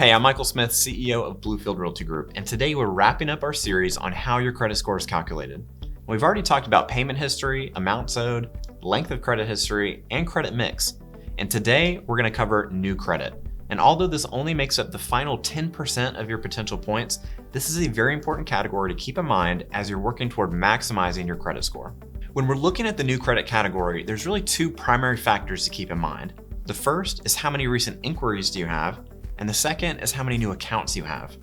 Hey, I'm Michael Smith, CEO of Bluefield Realty Group, and today we're wrapping up our series on how your credit score is calculated. We've already talked about payment history, amounts owed, length of credit history, and credit mix. And today we're going to cover new credit. And although this only makes up the final 10% of your potential points, this is a very important category to keep in mind as you're working toward maximizing your credit score. When we're looking at the new credit category, there's really two primary factors to keep in mind. The first is how many recent inquiries do you have, and the second is how many new accounts you have.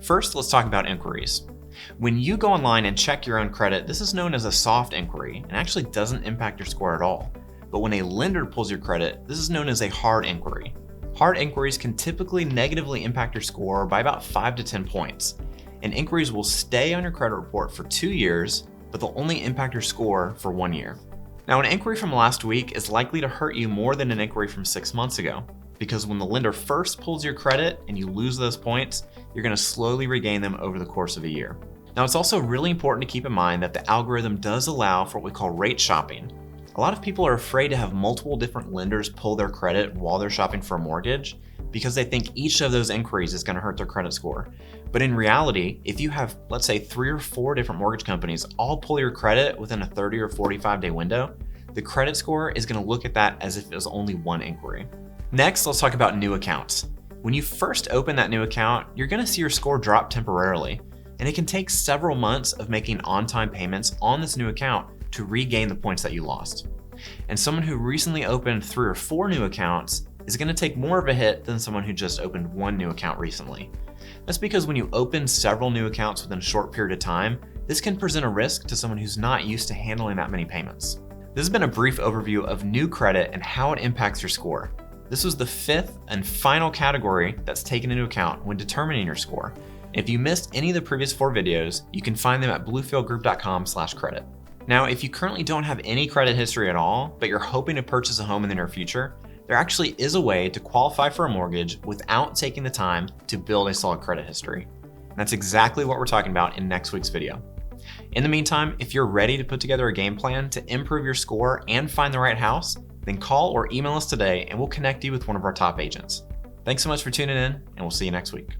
First, let's talk about inquiries. When you go online and check your own credit, this is known as a soft inquiry and actually doesn't impact your score at all. But when a lender pulls your credit, this is known as a hard inquiry. Hard inquiries can typically negatively impact your score by about 5 to 10 points. And inquiries will stay on your credit report for 2 years, but they'll only impact your score for 1 year. Now, an inquiry from last week is likely to hurt you more than an inquiry from 6 months ago, because when the lender first pulls your credit and you lose those points, you're going to slowly regain them over the course of a year. Now, it's also really important to keep in mind that the algorithm does allow for what we call rate shopping. A lot of people are afraid to have multiple different lenders pull their credit while they're shopping for a mortgage because they think each of those inquiries is going to hurt their credit score. But in reality, if you have, let's say, 3 or 4 different mortgage companies all pull your credit within a 30 or 45-day window, the credit score is going to look at that as if it was only one inquiry. Next, let's talk about new accounts. When you first open that new account, you're going to see your score drop temporarily, and it can take several months of making on-time payments on this new account to regain the points that you lost. And someone who recently opened 3 or 4 new accounts is going to take more of a hit than someone who just opened 1 new account recently. That's because when you open several new accounts within a short period of time, this can present a risk to someone who's not used to handling that many payments. This has been a brief overview of new credit and how it impacts your score. This was the 5th and final category that's taken into account when determining your score. If you missed any of the previous 4 videos, you can find them at bluefieldgroup.com/credit. Now, if you currently don't have any credit history at all, but you're hoping to purchase a home in the near future, there actually is a way to qualify for a mortgage without taking the time to build a solid credit history. And that's exactly what we're talking about in next week's video. In the meantime, if you're ready to put together a game plan to improve your score and find the right house, then call or email us today and we'll connect you with one of our top agents. Thanks so much for tuning in, and we'll see you next week.